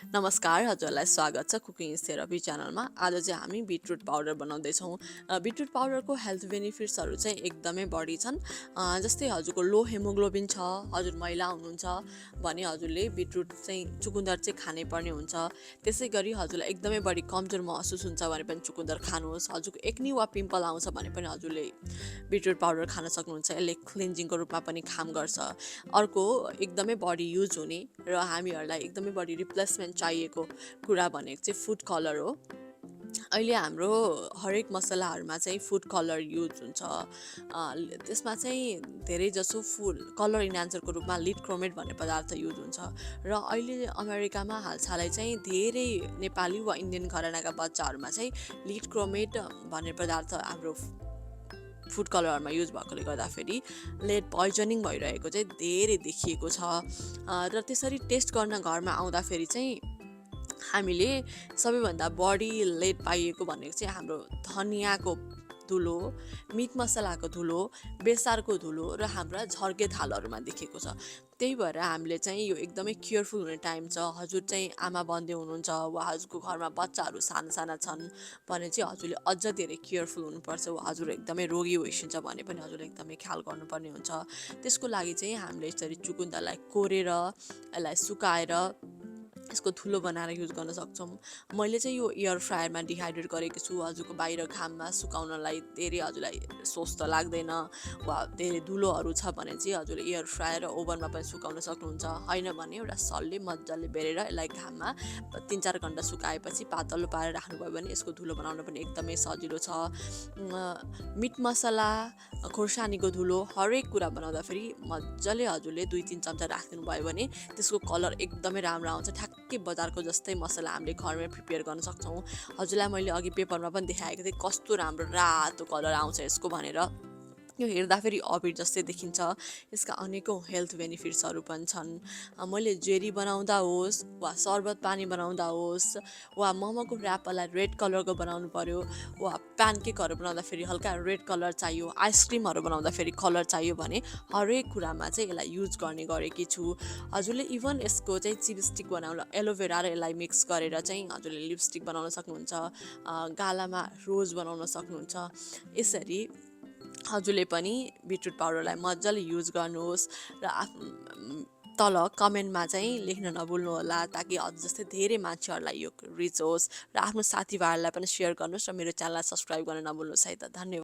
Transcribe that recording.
नमस्कार, हजुरलाई स्वागत छ कुकिङ थेरापी च्यानलमा। आज चाहिँ हामी बिटरुट पाउडर बनाउँदैछौँ। बिटरुट पाउडरको हेल्थ बेनिफिट्सहरू चाहिँ एकदमै बढी छन्। जस्तै हजुरको लो हेमोग्लोबिन छ, हजुर महिला हुनुहुन्छ भने हजुरले बिटरुट चाहिँ चुकुन्दर चाहिँ खानै पर्ने हुन्छ। त्यसै गरी हजुरलाई एकदमै बढी कमजोर महसुस हुन्छ भने पनि चुकुन्दर खानुहोस्। हजुरको एक्नी वा पिम्पल आउँछ भने पनि हजुरले बिटरुट पाउडर खान सक्नुहुन्छ। यसले क्लिन्जिङको रूपमा पनि काम गर्छ। अर्को एकदमै बढी युज हुने र हामीहरूलाई एकदमै बढी रिप्लेसमेन्ट चाहिएको कुरा भनेको चाहिँ फुड कलर हो। अहिले हाम्रो हरेक मसलाहरूमा चाहिँ फुड कलर युज हुन्छ। त्यसमा चाहिँ धेरै जसो फुड कलर इन्हान्सरको रूपमा लिड क्रोमेट भन्ने पदार्थ युज हुन्छ र अहिले अमेरिकामा हालसालै चाहिँ धेरै नेपाली वा इन्डियन घरानाका बच्चाहरूमा चाहिँ लिड क्रोमेट भन्ने पदार्थ हाम्रो फुड कलरमा युज भएकोले गर्दाखेरि लेड पोइजनिङ भइरहेको चाहिँ धेरै देखिएको छ। र त्यसरी टेस्ट गर्न घरमा आउँदाखेरि चाहिँ हामीले सबैभन्दा बढी लेड पाइएको भनेको चाहिँ हाम्रो धनियाँको धुलो, मिट मसलाको धुलो, बेसारको धुलो र हाम्रा झर्के थालहरूमा देखेको छ। त्यही भएर हामीले चाहिँ यो एकदमै केयरफुल हुने टाइम छ। हजुर चाहिँ आमा बन्दै हुनुहुन्छ वा हजुरको घरमा बच्चाहरू साना साना छन् भने चाहिँ हजुरले अझ धेरै केयरफुल हुनुपर्छ। वा हजुर एकदमै रोगी होइसिन्छ भने पनि हजुरले एकदमै ख्याल गर्नुपर्ने हुन्छ। त्यसको लागि चाहिँ हामीले यसरी चुकुन्दरलाई कोरेर यसलाई सुकाएर यसको धुलो बनाएर युज गर्न सक्छौँ। मैले चाहिँ यो एयर फ्रायरमा डिहाइड्रेट गरेको छु। हजुरको बाहिर घाममा सुकाउनलाई धेरै हजुरलाई सोच त लाग्दैन वा धेरै धुलोहरू छ भने चाहिँ हजुरले एयर फ्रायर र ओभनमा पनि सुकाउन सक्नुहुन्छ। होइन भने एउटा सलले मजाले बेरेर यसलाई घाममा 3-4 घन्टा सुकाएपछि पातलो पारेर राख्नुभयो भने यसको धुलो बनाउन पनि एकदमै सजिलो छ। मिट मसला, खोर्सानीको धुलो हरेक कुरा बनाउँदाखेरि मजाले हजुरले 2-3 चम्चा राखिदिनु भयो भने त्यसको कलर एकदमै राम्रो आउँछ। ठ्याक्कै बजारको जस्तै मसला हामीले घरमै प्रिपेयर गर्न सक्छौँ। हजुरलाई मैले अघि पेपरमा पनि देखाएको थिएँ कस्तो राम्रो रातो कलर आउँछ यसको भनेर। यो हेर्दाखेरि अबिर जस्तै देखिन्छ। यसका अनेकौँ हेल्थ बेनिफिट्सहरू पनि छन्। मैले जेरी बनाउँदा होस् वा सर्बत पानी बनाउँदा होस् वा मोमोको ऱ्यापलाई रेड कलरको बनाउनु पर्यो वा प्यानकेकहरू बनाउँदाखेरि हल्का रेड कलर चाहियो, आइसक्रिमहरू बनाउँदाखेरि कलर चाहियो भने हरेक कुरामा चाहिँ यसलाई युज गर्ने गरेकी छु। हजुरले इभन यसको चाहिँ चिपस्टिक बनाउन एलोभेरा र यसलाई मिक्स गरेर चाहिँ हजुरले लिपस्टिक बनाउन सक्नुहुन्छ। गालामा रोज बनाउन सक्नुहुन्छ। यसरी हजुरले पनि बिटरुट पाउडरलाई मजाले युज गर्नुहोस् र तल कमेन्टमा चाहिँ लेख्न नभुल्नुहोला ताकि अझ जस्तै धेरै मान्छेहरूलाई यो रिच होस् र आफ्नो साथीभाइहरूलाई पनि सेयर गर्नुहोस् र मेरो च्यानललाई सब्सक्राइब गर्न नभुल्नुहोस् है त। धन्यवाद।